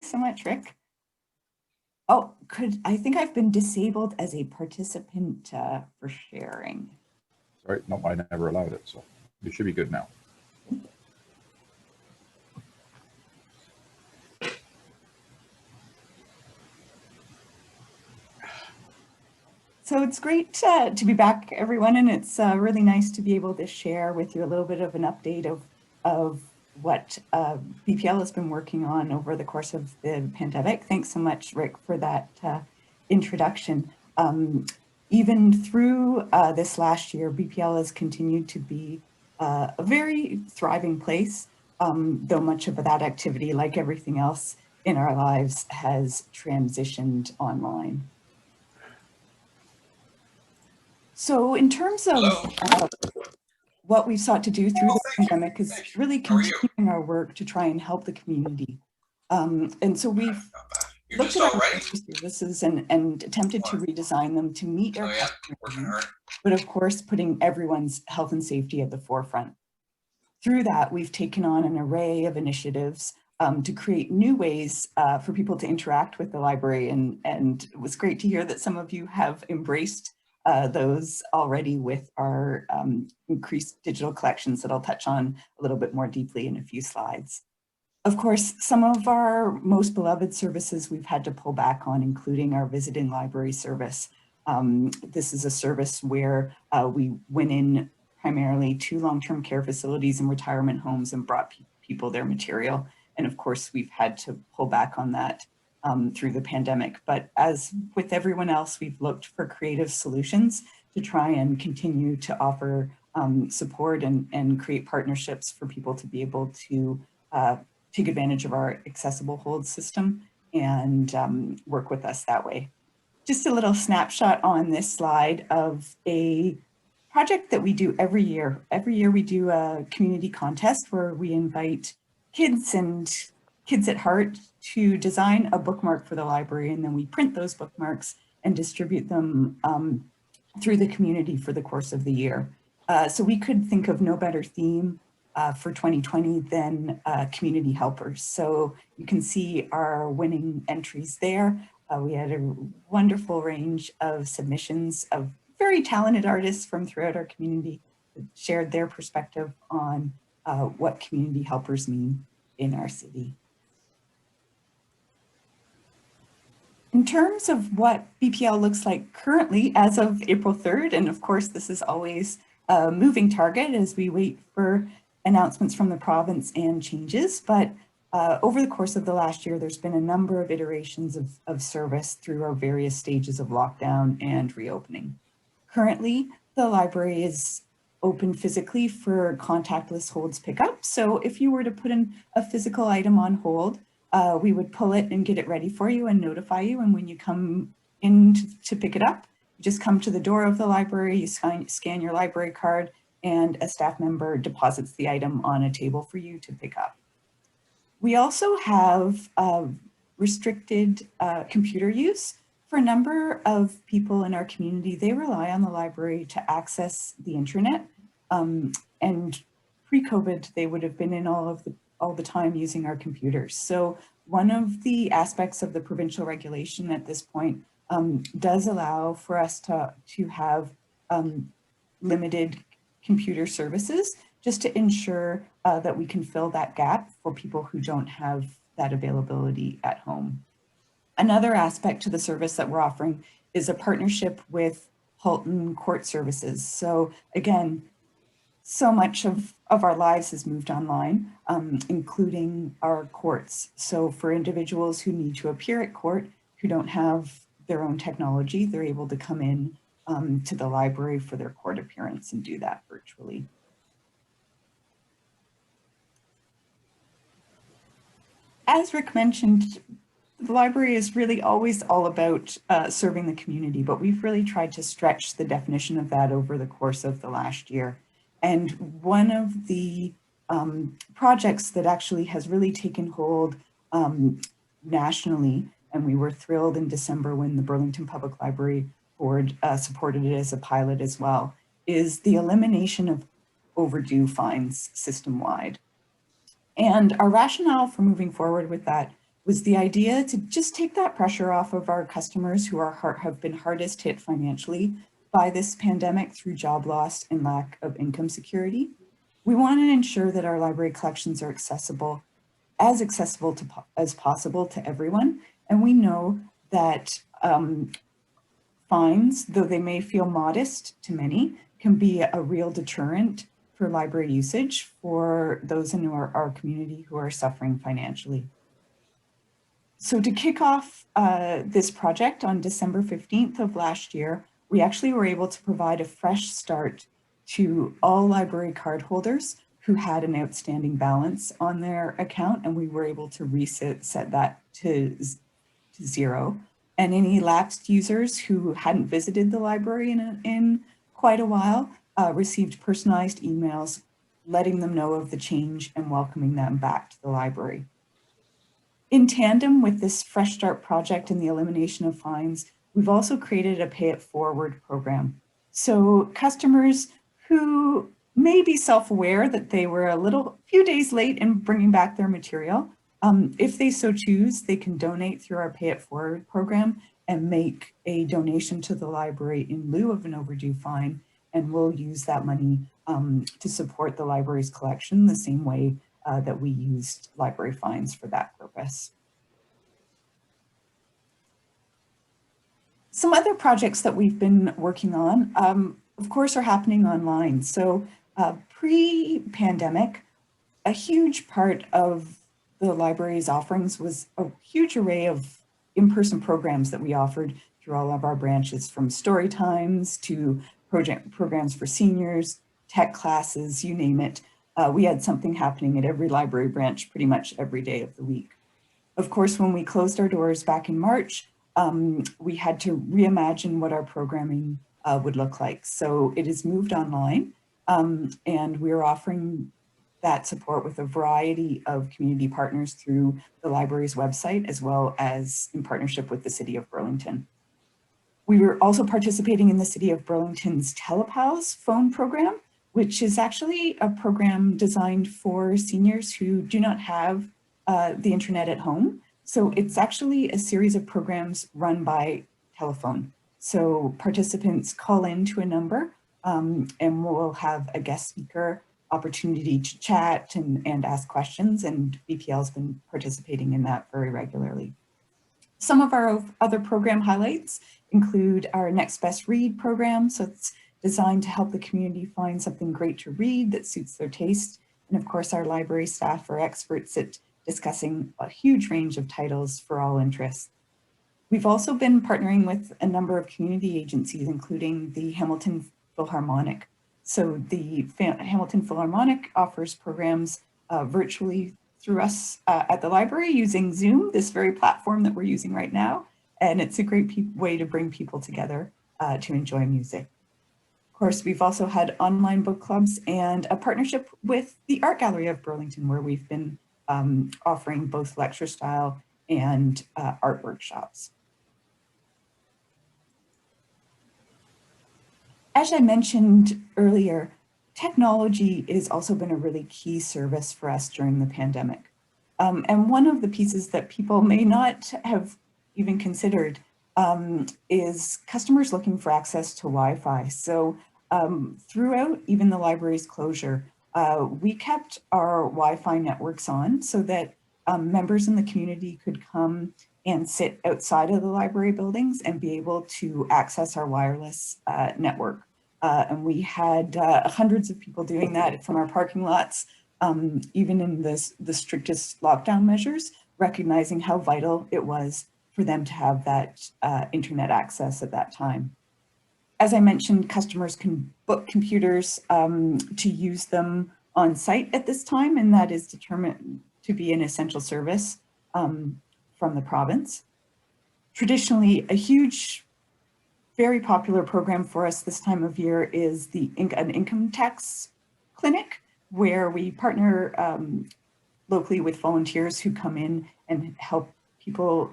so much, Rick. Oh, I think I've been disabled as a participant for sharing. Sorry, no, I never allowed it, so you should be good now. So it's great to be back, everyone, and it's really nice to be able to share with you a little bit of an update of what BPL has been working on over the course of the pandemic. Thanks so much, Rick, for that introduction. Even through this last year, BPL has continued to be a very thriving place, though much of that activity, like everything else in our lives, has transitioned online. So in terms of what we've sought to do through the pandemic is really continuing our work to try and help the community. And so we've looked at our services and attempted to redesign them to meet our customer needs, but of course, putting everyone's health and safety at the forefront. Through that, we've taken on an array of initiatives to create new ways for people to interact with the library. And it was great to hear that some of you have embraced those already with our increased digital collections that I'll touch on a little bit more deeply in a few slides. Of course, some of our most beloved services we've had to pull back on, including our visiting library service. This is a service where we went in primarily to long-term care facilities and retirement homes and brought people their material. And of course, we've had to pull back on that through the pandemic. But as with everyone else, we've looked for creative solutions to try and continue to offer support and create partnerships for people to be able to take advantage of our accessible hold system and work with us that way. Just a little snapshot on this slide of a project that we do every year. Every year we do a community contest where we invite kids and kids at heart to design a bookmark for the library, and then we print those bookmarks and distribute them through the community for the course of the year. So we could think of no better theme for 2020 than community helpers. So you can see our winning entries there. We had a wonderful range of submissions of very talented artists from throughout our community that shared their perspective on what community helpers mean in our city. In terms of what BPL looks like currently as of April 3rd, and of course this is always a moving target as we wait for announcements from the province and changes, but over the course of the last year, there's been a number of iterations of service through our various stages of lockdown and reopening. Currently, the library is open physically for contactless holds pickup. So if you were to put in a physical item on hold, we would pull it and get it ready for you and notify you. And when you come in to pick it up, you just come to the door of the library, you scan your library card, and a staff member deposits the item on a table for you to pick up. We also have restricted computer use. For a number of people in our community, they rely on the library to access the internet. And pre-COVID, they would have been in all the time using our computers. So one of the aspects of the provincial regulation at this point does allow for us to have limited computer services just to ensure that we can fill that gap for people who don't have that availability at home. Another aspect to the service that we're offering is a partnership with Halton Court Services. So again, so much of our lives has moved online, including our courts. So for individuals who need to appear at court, who don't have their own technology, they're able to come in to the library for their court appearance and do that virtually. As Rick mentioned, the library is really always all about serving the community, but we've really tried to stretch the definition of that over the course of the last year. And one of the projects that actually has really taken hold nationally, and we were thrilled in December when the Burlington Public Library Board supported it as a pilot as well, is the elimination of overdue fines system-wide. And our rationale for moving forward with that was the idea to just take that pressure off of our customers who have been hardest hit financially by this pandemic through job loss and lack of income security. We want to ensure that our library collections are accessible as possible to everyone. And we know that fines, though they may feel modest to many, can be a real deterrent for library usage for those in our community who are suffering financially. So to kick off this project on December 15th of last year, we actually were able to provide a fresh start to all library card holders who had an outstanding balance on their account, and we were able to set that to zero. And any lapsed users who hadn't visited the library in quite a while received personalized emails letting them know of the change and welcoming them back to the library. In tandem with this Fresh Start project and the elimination of fines, we've also created a Pay It Forward program. So customers who may be self-aware that they were a few days late in bringing back their material, if they so choose, they can donate through our Pay It Forward program and make a donation to the library in lieu of an overdue fine, and we'll use that money to support the library's collection the same way that we used library fines for that purpose. Some other projects that we've been working on, of course, are happening online. So pre-pandemic, a huge part of the library's offerings was a huge array of in-person programs that we offered through all of our branches, from story times to programs for seniors, tech classes, you name it. We had something happening at every library branch pretty much every day of the week. Of course, when we closed our doors back in March, we had to reimagine what our programming would look like. So it has moved online, and we're offering that support with a variety of community partners through the library's website, as well as in partnership with the City of Burlington. We were also participating in the City of Burlington's Telepals phone program, which is actually a program designed for seniors who do not have the internet at home. So it's actually a series of programs run by telephone. So participants call in to a number and we'll have a guest speaker opportunity to chat and ask questions, and BPL's been participating in that very regularly. Some of our other program highlights include our Next Best Read program. So it's designed to help the community find something great to read that suits their taste. And of course, our library staff are experts at discussing a huge range of titles for all interests. We've also been partnering with a number of community agencies, including the Hamilton Philharmonic. So the Hamilton Philharmonic offers programs virtually through us at the library using Zoom, this very platform that we're using right now. And it's a great way to bring people together to enjoy music. Of course, we've also had online book clubs and a partnership with the Art Gallery of Burlington, where we've been offering both lecture style and art workshops. As I mentioned earlier, technology has also been a really key service for us during the pandemic. And one of the pieces that people may not have even considered is customers looking for access to Wi-Fi. So throughout even the library's closure, we kept our Wi-Fi networks on so that members in the community could come and sit outside of the library buildings and be able to access our wireless network. And we had hundreds of people doing that from our parking lots, even in the strictest lockdown measures, recognizing how vital it was for them to have that internet access at that time. As I mentioned, customers can book computers to use them on site at this time, and that is determined to be an essential service from the province. Traditionally, a huge, very popular program for us this time of year is an income tax clinic, where we partner locally with volunteers who come in and help people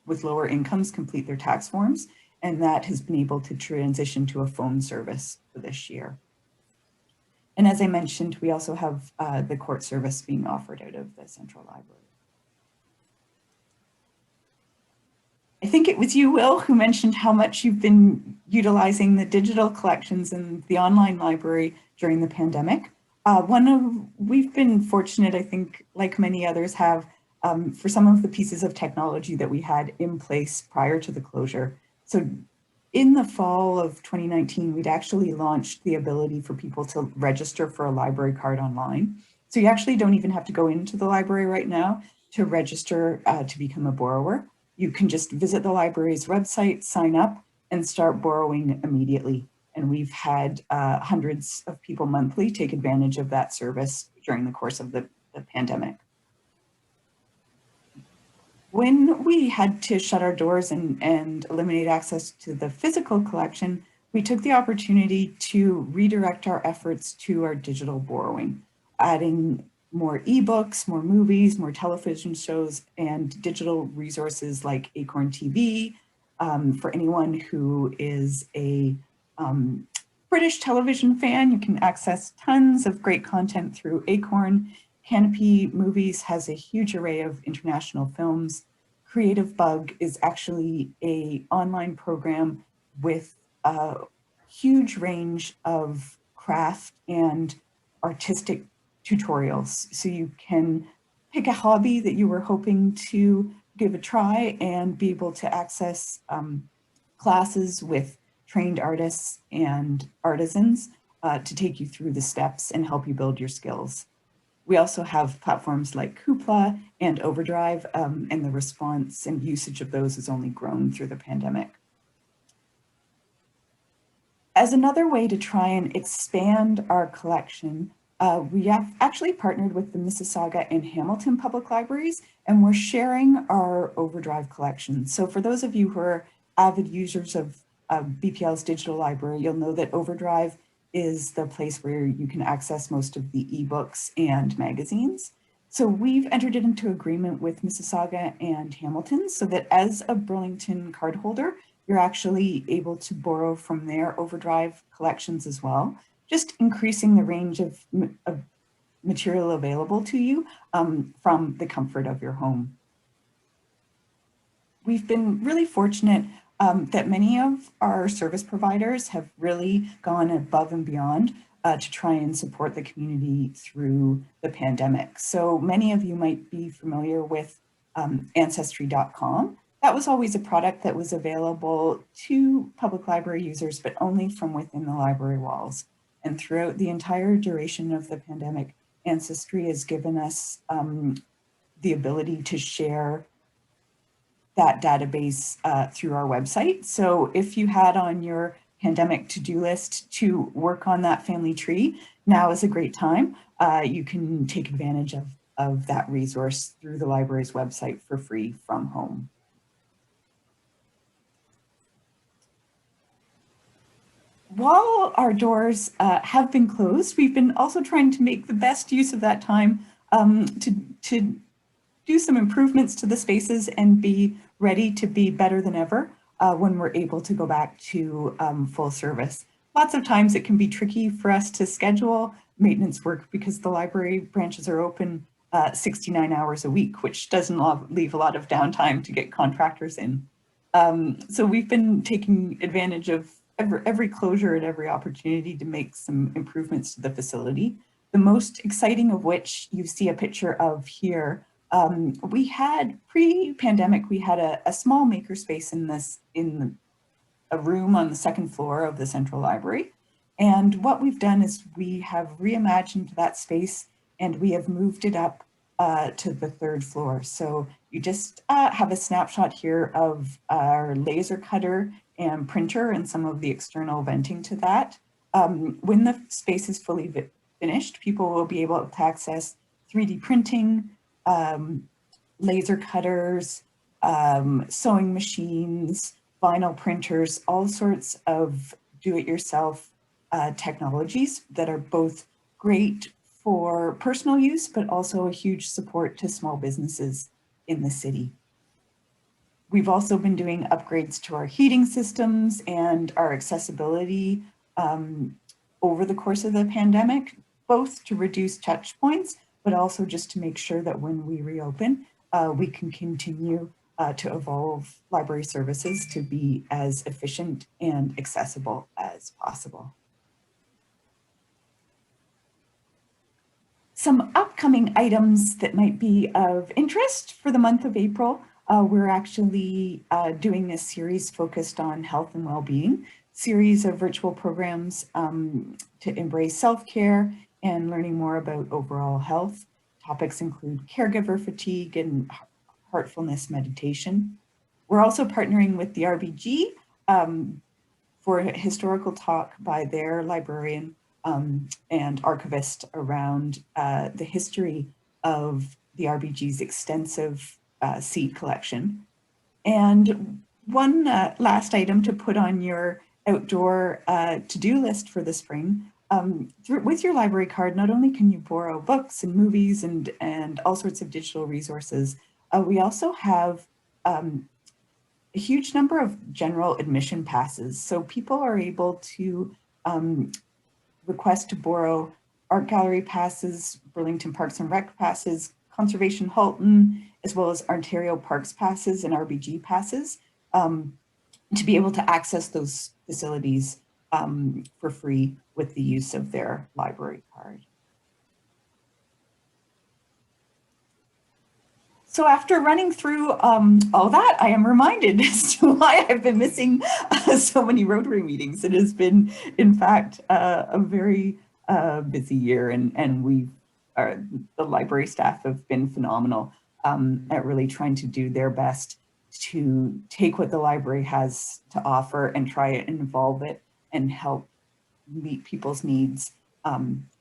with lower incomes complete their tax forms. And that has been able to transition to a phone service for this year. And as I mentioned, we also have the court service being offered out of the Central Library. I think it was you, Will, who mentioned how much you've been utilizing the digital collections and the online library during the pandemic. We've been fortunate, I think, like many others have, for some of the pieces of technology that we had in place prior to the closure. So in the fall of 2019, we'd actually launched the ability for people to register for a library card online. So you actually don't even have to go into the library right now to register to become a borrower. You can just visit the library's website, sign up, and start borrowing immediately. And we've had hundreds of people monthly take advantage of that service during the course of the pandemic. When we had to shut our doors and eliminate access to the physical collection, we took the opportunity to redirect our efforts to our digital borrowing, adding more ebooks, more movies, more television shows, and digital resources like Acorn TV. For anyone who is a British television fan, you can access tons of great content through Acorn. Canopy Movies has a huge array of international films. Creative Bug is actually an online program with a huge range of craft and artistic tutorials. So you can pick a hobby that you were hoping to give a try and be able to access classes with trained artists and artisans to take you through the steps and help you build your skills. We also have platforms like Hoopla and Overdrive, and the response and usage of those has only grown through the pandemic. As another way to try and expand our collection, we have actually partnered with the Mississauga and Hamilton Public Libraries, and we're sharing our Overdrive collection. So for those of you who are avid users of BPL's digital library, you'll know that Overdrive is the place where you can access most of the ebooks and magazines. So we've entered into agreement with Mississauga and Hamilton so that as a Burlington cardholder, you're actually able to borrow from their Overdrive collections as well, just increasing the range of material available to you from the comfort of your home. We've been really fortunate that many of our service providers have really gone above and beyond to try and support the community through the pandemic. So many of you might be familiar with Ancestry.com. That was always a product that was available to public library users, but only from within the library walls. And throughout the entire duration of the pandemic, Ancestry has given us the ability to share that database through our website. So if you had on your pandemic to-do list to work on that family tree, now is a great time. You can take advantage of that resource through the library's website for free from home. While our doors have been closed, we've been also trying to make the best use of that time to do some improvements to the spaces and be ready to be better than ever when we're able to go back to full service. Lots of times it can be tricky for us to schedule maintenance work because the library branches are open 69 hours a week, which doesn't leave a lot of downtime to get contractors in. So we've been taking advantage of every closure and every opportunity to make some improvements to the facility. The most exciting of which you see a picture of here. We had pre-pandemic, we had a small makerspace in a room on the second floor of the central library. And what we've done is we have reimagined that space and we have moved it up to the third floor. So you just have a snapshot here of our laser cutter and printer and some of the external venting to that. When the space is fully finished, people will be able to access 3D printing, laser cutters, sewing machines, vinyl printers, all sorts of do-it-yourself technologies that are both great for personal use, but also a huge support to small businesses in the city. We've also been doing upgrades to our heating systems and our accessibility over the course of the pandemic, both to reduce touch points, but also just to make sure that when we reopen, we can continue to evolve library services to be as efficient and accessible as possible. Some upcoming items that might be of interest for the month of April. We're actually doing a series focused on health and well-being, series of virtual programs to embrace self-care and learning more about overall health. Topics include caregiver fatigue and heartfulness meditation. We're also partnering with the RBG for a historical talk by their librarian and archivist around the history of the RBG's extensive seed collection. And one last item to put on your outdoor to-do list for the spring, with your library card, not only can you borrow books and movies and all sorts of digital resources, we also have a huge number of general admission passes. So people are able to request to borrow art gallery passes, Burlington Parks and Rec passes, Conservation Halton, as well as Ontario Parks passes and RBG passes to be able to access those facilities for free with the use of their library card. So after running through all that, I am reminded as to why I've been missing so many Rotary meetings. It has been, in fact, a very busy year, and the library staff have been phenomenal at really trying to do their best to take what the library has to offer and try and evolve it and help meet people's needs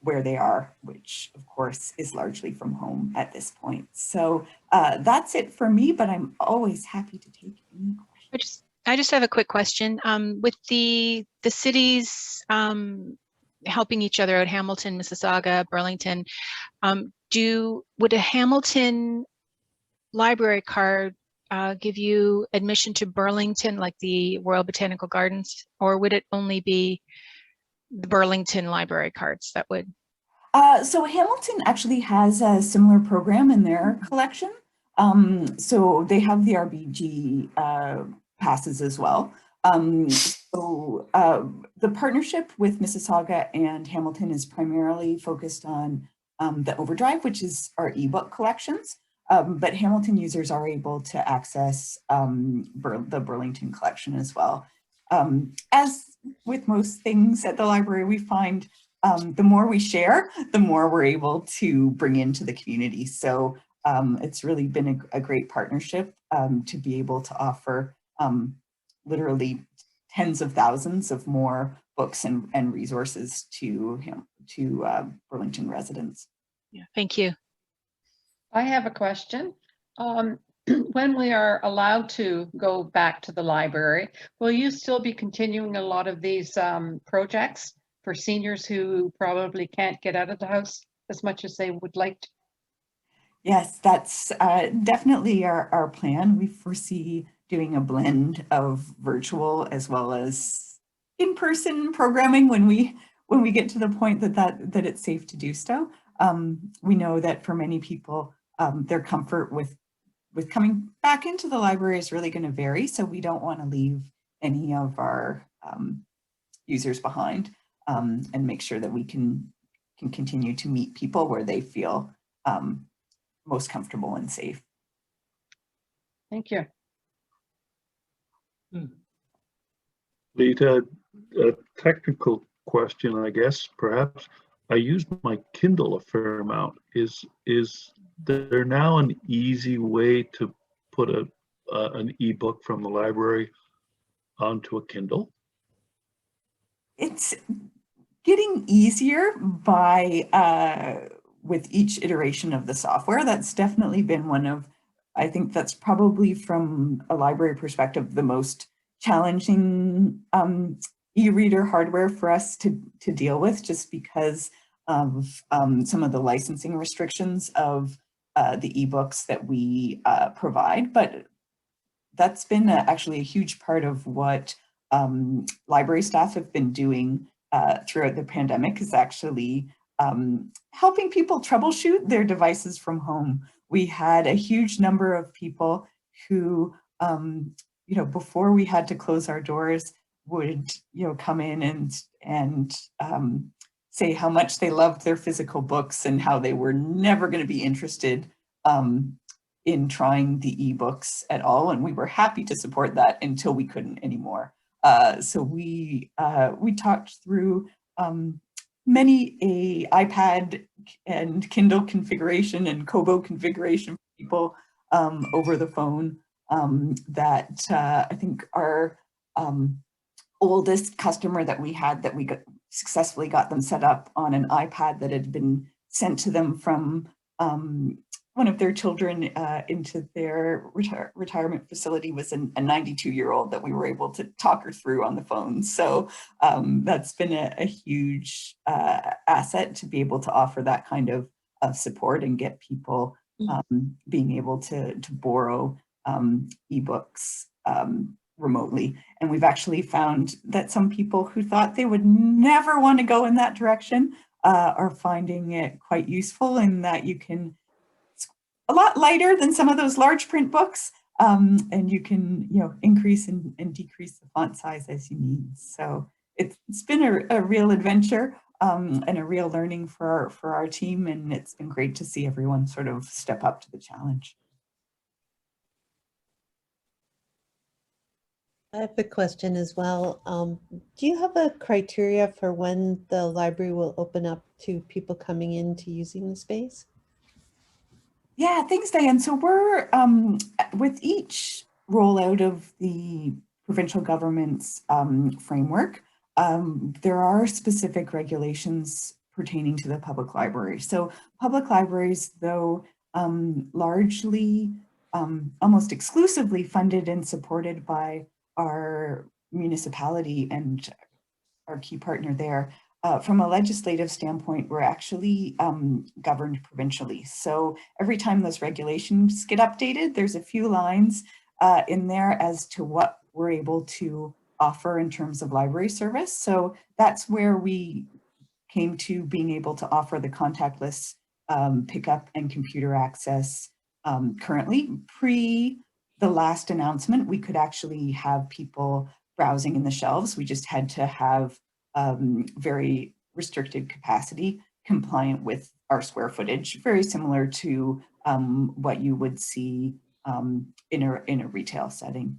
where they are, which of course is largely from home at this point. So that's it for me, but I'm always happy to take any questions. I just have a quick question. With the cities helping each other out, Hamilton, Mississauga, Burlington, would a Hamilton library card give you admission to Burlington, like the Royal Botanical Gardens, or would it only be the Burlington library cards that would? So Hamilton actually has a similar program in their collection. So they have the RBG passes as well. The partnership with Mississauga and Hamilton is primarily focused on the Overdrive, which is our ebook collections. But Hamilton users are able to access the Burlington collection as well. As with most things at the library, we find the more we share, the more we're able to bring into the community. So it's really been a great partnership to be able to offer literally tens of thousands of more books and resources to Burlington residents. Yeah, thank you. I have a question. When we are allowed to go back to the library, will you still be continuing a lot of these projects for seniors who probably can't get out of the house as much as they would like to? Yes, that's definitely our plan. We foresee doing a blend of virtual as well as in-person programming when we get to the point that it's safe to do so. We know that for many people, their comfort with coming back into the library is really going to vary. So we don't want to leave any of our users behind and make sure that we can continue to meet people where they feel most comfortable and safe. Thank you. Lita, a technical question, I guess, perhaps. I used my Kindle a fair amount. Is there now an easy way to put an ebook from the library onto a Kindle? It's getting easier with each iteration of the software. That's definitely been one of, I think that's probably from a library perspective, the most challenging e-reader hardware for us to deal with, just because of some of the licensing restrictions of the ebooks that we provide. But that's been actually a huge part of what library staff have been doing throughout the pandemic, is actually helping people troubleshoot their devices from home. We had a huge number of people who, you know, before we had to close our doors, would, you know, come in and say how much they loved their physical books and how they were never going to be interested in trying the ebooks at all. And we were happy to support that until we couldn't anymore. So we talked through many a iPad and Kindle configuration and Kobo configuration for people over the phone that I think our oldest customer that we had, that we successfully got them set up on an iPad that had been sent to them from one of their children into their retirement facility, was a 92-year-old that we were able to talk her through on the phone. So that's been a huge asset to be able to offer that kind of support and get people being able to borrow ebooks remotely. And we've actually found that some people who thought they would never want to go in that direction are finding it quite useful, in that you can, it's a lot lighter than some of those large print books, and you can, you know, increase and decrease the font size as you need. So it's been a real adventure and a real learning for our team, and it's been great to see everyone sort of step up to the challenge. I have a question as well. Do you have a criteria for when the library will open up to people coming into using the space? Yeah, thanks, Diane. So we're, with each rollout of the provincial government's framework, there are specific regulations pertaining to the public library. So public libraries, though largely, almost exclusively funded and supported by our municipality and our key partner there, from a legislative standpoint, we're actually governed provincially. So every time those regulations get updated, there's a few lines in there as to what we're able to offer in terms of library service. So that's where we came to being able to offer the contactless pickup and computer access. Currently, pre the last announcement, we could actually have people browsing in the shelves. We just had to have very restricted capacity compliant with our square footage, very similar to what you would see in a retail setting.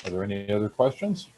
Are there any other questions?